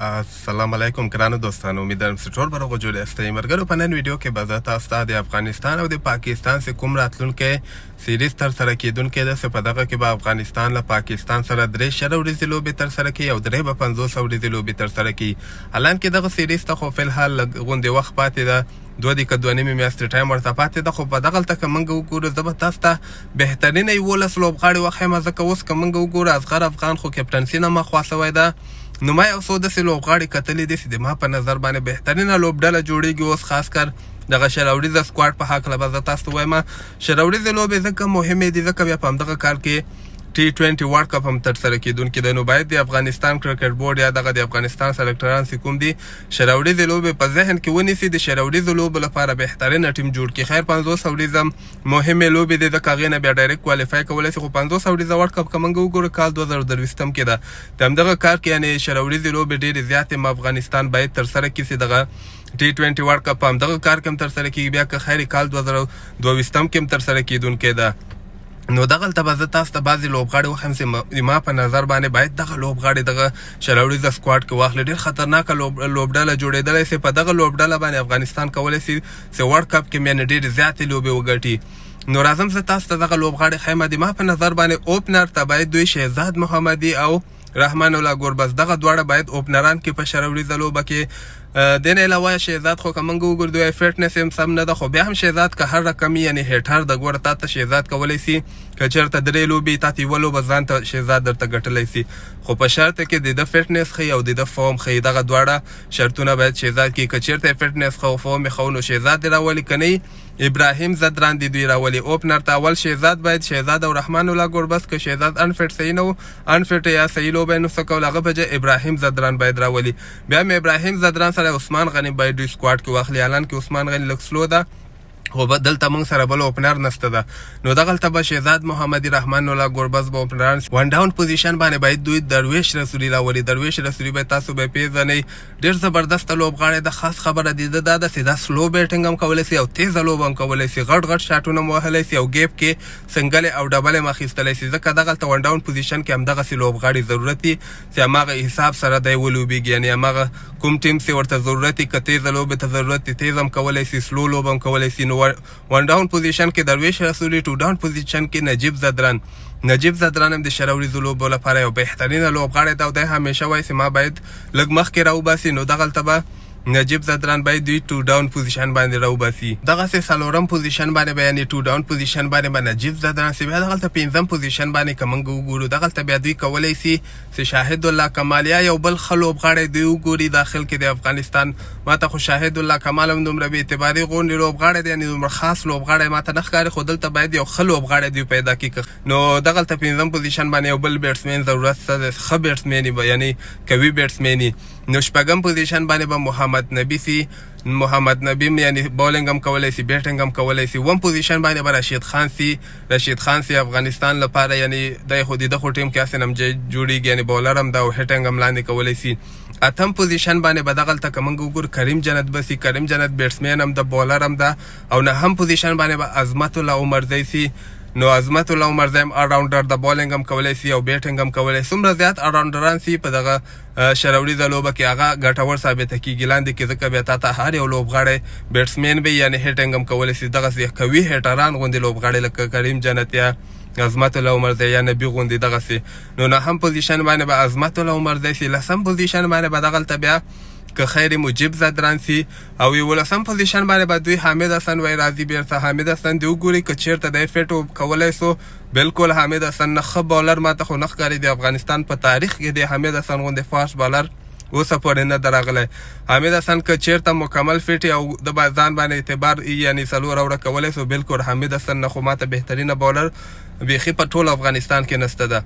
السلام علیکم ګرانو دوستانو، امیدوارم چې ټول به روغ جوړ یاستئ. ملګرو، په نن ویډیو کې به زه تاسو ته د افغانستان او د پاکستان څخه کوم راتلونکی سیریز ترسره کیدونکی ده، چې په دغه کې به افغانستان له پاکستان سره 3 شل ورځې لوبې ترسره کوي او 3 به 50 ورځې لوبې ترسره کوي. حالانکه دغه سیریز ته خو فلحال لږ غوندې وخت پاتې ده، 2 که 2.5 میاشتې ټایم ورته پاتې ده. خو په دغلته که موږ وګورو، زه به تاسو ته بهترینه 11 لوبغاړي وښیم. ځکه اوس که موږ وګورو، اصغر افغان خو کپټنسي نه مخوا سوی ده. نو ما یو څو داسې لوبغاړي کتلي دي چې د ما په نظر باندې بهترینه لوبډله جوړیږي اوس، خاص کر دغه شلوریزه سکواډ په هکله به زه تاسو ته وایم. شلوریزې لوبې ځکه مهمې دي، ځکه بیا په همدغه کال کې T20 ورلډ کپ هم ترسره کیدونکي دی. نو باید د افغانستان کرکټ بورډ یا دغه د افغانستان سلیکټران چې کوم دي شلوریزې لوبې په ذهن کې ونیسي، د شلوریزو لوبو لپاره بهترینه ټیم جوړ کړي. خیر 50 ورځې هم مهمې لوبې دي، ځکه هغې نه بیا ډایرکټ کوالیفای کولی شي. خو 50 ورځې ورلډ کپ که موږ وګورو کال 2023 کې ده، د همدغه کار کې یعنې شلوریزې لوبې ډېرې زیاتې افغانستان باید ترسره کړي چې دغه T20 ورلډ کپ په همدغه کار کې هم ترسره کېږي. بیا که خیر کال 2022 کې هم ترسره کیدونکی ده. نو دغلته به زه تاسو ته بعضې لوبغاړي وښیم چې ما په نظر باندې باید دغه لوبغاړي دغه شلوریزه سکواډ کې واخلي. ډېر خطرناکه لوبډله جوړېدلی شي. په دغه لوبډله باندې افغانستان کولی شي چې ورلډ کپ کې یعنې ډېرې زیاتې لوبې وګټي. نو راځم زه تاسو ته دغه لوبغاړي ښیم. د ما په نظر باندې اوپنر ته باید دوی شهزاد محمدي او رحمان الله ګوربز، دغه دواړه باید اوپنران کې په شلوریزه لوبه کې. دې نه علاوه شهزاد خو که موږ وګورو دوی فټنس هم سم نه ده، خو بیا هم شهزاد که هر رقم یعنې هیټر د ګوره تا ته شهزاد کولی شي که چېرته 3 لوبې تا ته 1 لوبه ځان ته شهزاد درته ګټلی شي. خو په شرط کې د ده فټنس ښیي او د ده فورم ښیي. دغه دواړه شرطونه باید شهزاد کې، که چېرته یې فټنس ښه او فورم یې ښه نو شهزاد دې راولي، که نه ابراهیم زدران دې دوی راولي. اوپنر ته اول شهزاد باید، شهزاد او رحمان الله ګوربز. که شهزاد انفټ صحیح نه و، انفټ یا صحیح لوبه یې نسه کول، هغه په ځای ابراهیم زدران باید راولي. بیا مې ابراهیم زدران سره عثمان غني باید دوی سکواډ کې واخلي. حالانکه عثمان غني لږ سلو ده، خو دلته موږ سره بل اوپنر نشته ده. نو دغلته به شهزاد محمدي، رحمان الله ګوربز به اوپنران. ون ډاون پوزیشن باندې باید دوی درویش رسولي راولي. درویش رسولي به تاسو به پیژنئ، ډېر زبردسته لوبغاړی ده. خاص خبره د ده دا ده چې دا سلو بیټینګ هم کولی شي او تیزه لوبه هم کولی شي. غټ غټ شاټونه هم وهلی شي او ګیپ کې سنګلې او ډبلې هم اخیستلی شي. ځکه دغلته ون ډاون پوزیشن کې همدغسې لوبغاړي ضرورت دي چې هماغه حساب سره دی ولوبېږي. یعنې هماغه کوم ټیم چې ورته ضرورت دي، که تیزه لوبې ته ضرورت دي تیز هم کولی شي، سلو لوبه هم کولی شي. نو ون ډاون پوزیشن کې درویش رسولي، 2 ډاون پوزیشن کې نجیب زدران هم د شلوریزو لوبو لپاره یو بهترینه لوبغاړی ده او دی همیشه وایي چې ما باید لږ مخکې راوباسي. نو دغلته به نجیب زدران باید دوی 2 ډاون پوزیشن باندې راوباسي. دغسې 4م پوزیشن باندې به یعنې 2 ډاون پوزیشن باندې به نجیب زدران سي. بیا دغلته 5م پوزیشن باندې که موږ وګورو، دغلته بیا دوی کولی شي چې شاهد الله کمال یا یو بل ښه لوبغاړی دوی وګوري داخل کې د افغانستان. ما ته خو شاهد الله کمال هم دومره بې اعتباري غوندې لوبغاړی دی، یعنې دومره خاص لوبغاړی ما ته نه ښکاري. خو دلته باید یو ښه لوبغاړی دوی پیدا کړي. نو دغلته 5م پوزیشن باندې یو بل بیټسمین ضرورت شته، ښه بیټسمین وي، یعنې قوي بیټسمین وي. نو 6م پوزیشن باندې به محمد نبي سي. محمد نبی یعنی بولینګ هم کولی شي، بیټینګ هم کولی شي. 1 پوزیشن باندې به رشید خان سي افغانستان لپاره، یعنی دی خو د خو ټیم کې هسې هم جوړېږي، یعنی بولر هم ده او هیټینګ هم لاندې کولی شي. 8م پوزیشن باندې به دغلته که موږ وګورو کریم جنت به سي. کریم جنت بیټسمین هم ده، بولر هم ده. او 9م پوزیشن باندې به عظمت الله عمرزی سي. نو عظمت الله عمرزی هم اراونډر د بولینګ هم کولی شي او بیټینګ هم کولی شي. څومره زیات اراونډران سي په دغه شلوریزه لوبه کې هغه ګټور ثابته کېږي لاندې کې، ځکه بیا تا ته هر یو لوبغاړی بیټسمین وي، یعنې هیټینګ هم کولی شي. دغسې قوي هیټران غوندې لوبغاړي لکه کریم جنت یا عظمت الله عمرزی یا نبي غوندې دغسې. نو 9م پوزیشن باندې به عظمت الله عمرزی سي. 10م پوزیشن باندې به دغلته بیا که خیر مجیب زدران سي. او 11م پوزیشن باندې به دوی حامد حسن وای راځي. بیرته حامد حسن دی وګورئ، که چېرته دی فټ کولی شو. بلکل حامد حسن نه ښه بالر ما ته خو نه ښکاري د افغانستان په تاریخ کې. د حامد حسن غوندې فاسټ بالر اوسه پورې نه ده راغلی. حامد حسن که چېرته مکمل فټ او د ځان باندې اعتبار یعنې 4 اوره کولی شو، بلکل حامد حسن نه خو ما ته بهترینه بالر بیخي په ټول افغانستان کې نشته ده.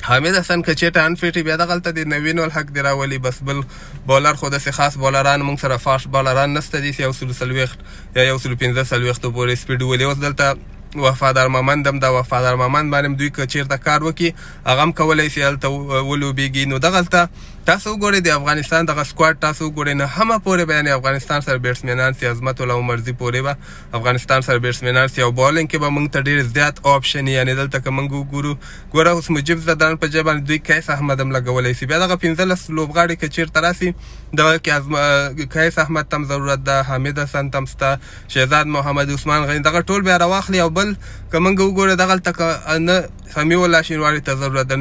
حامد حسن که چېرته انفټ بیا دغلته د نوین الحق دی راولي. بس بل بالر خو داسې خاص بالران موږ سره فاسټ بالران نشته دي چې 140 یا 145 پورې سپیډ ولي. اوس دلته وفادار مامند هم دا وفادار مامند باندې دوی که چېرته کار وکړي هغه هم کولی شي هلته ولوبېږي. نو دغلته تاسو وګورئ د افغانستان دغه سکواډ تاسو وګورئ نه همه پورې به یعنې افغانستان سره بیټسمینان سي عظمت الله عمرزي پورې به افغانستان سره بیټسمینان سي او بالینګ کې به موږ ته ډېر زیات آپشن یعنې دلته که موږ وګورو ګوره اوس مجیب زدران په ځای باندې دوی قیس احمد هم لګولی سي بیا دغه 15 لوبغاړي که چېرته راسي دغه کې قیس احمد ته هم ضرورت ده حامد حسن ته هم شته شهزاد محمد عثمان غني دغه ټول بیا راواخلي او بل که موږ وګورو دغلته که نه سمیع الله شینواري ته ضرورت ده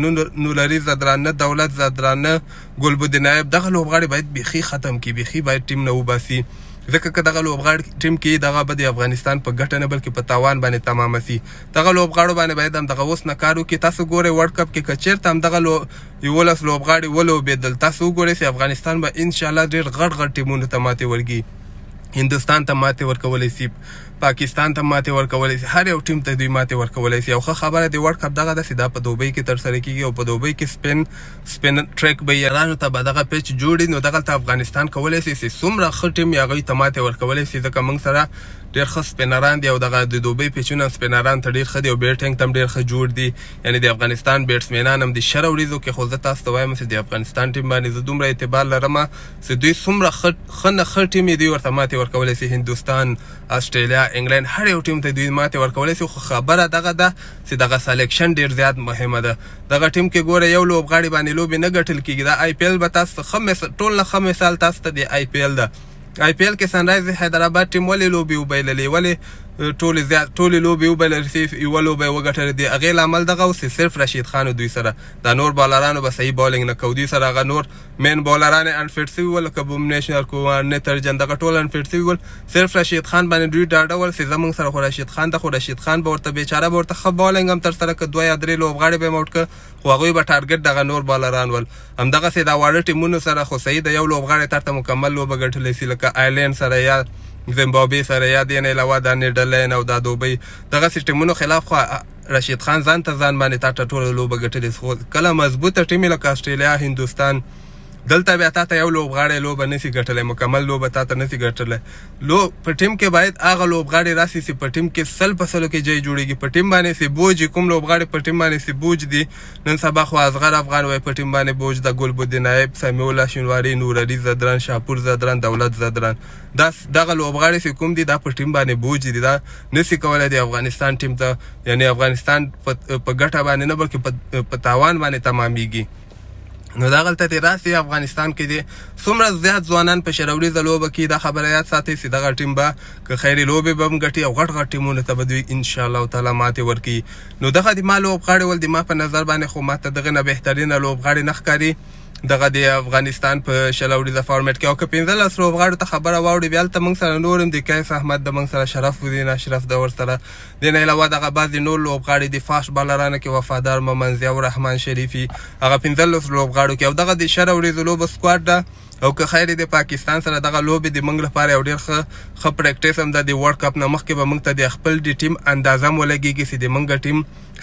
نولري زدران نه دولت زدران نه ګلبدین نایب دغه لوبغاړي باید بیخي ختم کړي بیخي باید ټیم نه وباسي ځکه که دغه لوبغاړي ټیم کې دغه به د افغانستان په ګټه نه بلکې په تاوان باندې تمامه سي دغه لوبغاړو باندې باید هم دغه اوس نه کار وکړي تاسو ګورئ ورلډ کپ کې که چېرته هم دغه 11 لوبغاړي ولوبېدل تاسو وګورئ چې افغانستان به انشاءالله ډېر غټ ټیمونو ته ماتې ورکړي هندوستان ته ماتې ورکولی سي پاکستان ته ماتې ورکولی سي هر یو ټیم ته دوی ماتې ورکولی سي او ښه خبره د ورلډ کپ دغه ده چې دا په دوبۍ کې ترسره کېږي او په دوبۍ کې سپین ټریک به ایرانو ته به دغه پیچ جوړي نو دغلته افغانستان کولی سي چې څومره ښه ټیم یې هغوی ته ماتې ورکولی سي ځکه موږ سره ډېر ښه سپینران دي او دغه د دوبۍ پیچونه سپینران ته ډېر ښه دي او بیټینګ ته هم ډېر ښه جوړ دي یعنې د افغانستان بیټسمینان هم د شره وریځو کې خو زه تاسو ته وایم چې د افغانستان ټیم باندې زه دومره اعتبار لرم چې دوی څومره ښه نه ښه ټیم یې دوی ورته ماتې ورکولی سي هندوستان استرالیا انګلینډ هر یو ټیم ته دوی ماتې ورکولی سي خو خبره دغه ده چې دغه سلیکشن ډېر زیات مهمه ده دغه ټیم کې ګوره یو لوبغاړي باندې لوبې نه ګټل کېږي دا آی پی ایل به تاسو ته ټول نه ښه مثال تاسو ته د آی پی ایل ده آی پی ایل کې سنرایز حیدرآباد ټیم ولې لوبې وبایللې ولې ټولې لوبې وبایلل چې یوه لوبه یې وګټلې د هغې لامل دغه و چې صرف رشید خان دوی سره دا نور بالرانو به صحیح بالینګ نه کوو دوی سره هغه نور مین بالران یې انفټ سوي ول لکه بومنیشنر نیترجن دغه ټول انفټ سوي ول صرف رشید خان باندې دوی ډاډه ول چې زموږ سره خو رشید خان ده خو رشید خان به ورته بیچاره به ورته ښه بالینګ هم ترسره کړه 2 یا 3 لوبغاړي به یې موټ کړه خو هغوی به ټارګټ دغه نور بالران ول همدغسې دا واړه ټیمونو سره خو صحیح د یو لوبغاړي ترته مکمل لوبه ګټلی سي لکه آیلینډ سره یا زیمبابوې سره یا دې نه علاوه دا نیدرلینډ او دا دوبۍ دغسې ټیمونو خلاف خو رشید خان ځان ته ځان باندې تا ته ټوله لوبه ګټلې خو کله مضبوطه ټیم لکه استرالیا هندوستان دلته بیا تا ته یو لوبغاړی لوبه نسي ګټلی مکمل لوبه تا ته نسي ګټلی په ټیم کې باید هغه لوبغاړي راسي چې په ټیم کې 100% کې ځای جوړېږي په ټیم باندې چې بوج کوم لوبغاړي په ټیم باندې چې بوج دي نن سبا خو اصغر افغان وایي په ټیم باندې بوج د ګلبدین نایب سمیع الله شینواري نورعلي زدران شاپور زدران دولت زدران دغه لوبغاړي چې کوم دي دا په ټیم باندې بوج دي دا نسي کولی د افغانستان ټیم ته یعنې افغانستان په ګټه باندې نه بلکې په تاوان باندې تمامیږي نو دغلته دې راسي افغانستان کې دې څومره زیات ځوانان په شروریزه لوبه کې دا خبره یاد ساتئ چې دغه ټیم به که خیري لوبې به هم ګټي او غټ ټیمونو ته به دوی انشاءالله تعالی ماتې ورکوي نو دغه د ما لوبغاړي ول د ما په نظر باندې خو ماته دغه نه بهترینه لوبغاړي نه ښکاري دغه د افغانستان په شل اوریزه فارمیټ کې او که 15 لوبغاړو ته خبره واوړي بیا هلته موږ سره نور هم د قیس احمد د موږ سره شرف الدین اشرف د ورسره دې نه علاوه دغه بعضې نور لوبغاړي د فاش بالرانو کې وفادار محمد ضیاء الرحمن شریفي هغه 15 لوبغاړو کې او دغه د شل اوریزو لوبه سکواډ ده او که خیر د پاکستان سره دغه لوبې د موږ لپاره یو ډېر ښه پریکټیس هم ده د ورلډ کپ نه مخکې به موږ ته د خپل د ټیم اندازه هم ولګېږي چې د موږ ټیم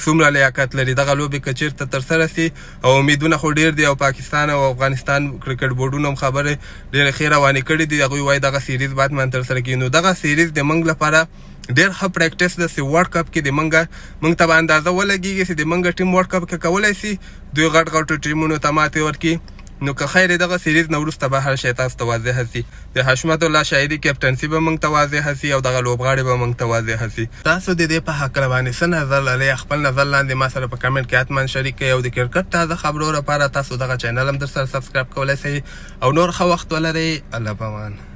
څومره لیاقت لري دغه لوبې که چېرته ترسره سي او امیدونه خو ډېر دي او پاکستان او افغانستان کرکټ بورډونو هم خبرې ډېرې ښې روانې کړي دي هغوی وایي دغه سیریز باید من ترسره کړي نو دغه سیریز د موږ لپاره ډېر ښه پریکټیس ده چې ورلډ کپ کې د موږ ته به اندازه ولګېږي چې د موږ ټیم ورلډ کپ کې کولی سي دوی غټ ټیمونو ته ماتې ورکړي نو که خیر دغه سیریز نه وروسته به هر شی تاسو ته واضحه سي د حشمت الله شاعري کیپټنسي به موږ ته واضحه سي او دغه لوبغاړي به موږ ته واضحه سي تاسو د دې په هکله باندې څه نظر لرئ خپل نظر لاندې ما سره په کمنټ کې حتما شریک کړئ او د کرکټ تازه خبرو لپاره تاسو دغه چینل هم در سره سبسکرایب کولی سئ او نور ښه وخت ولرئ الله پامان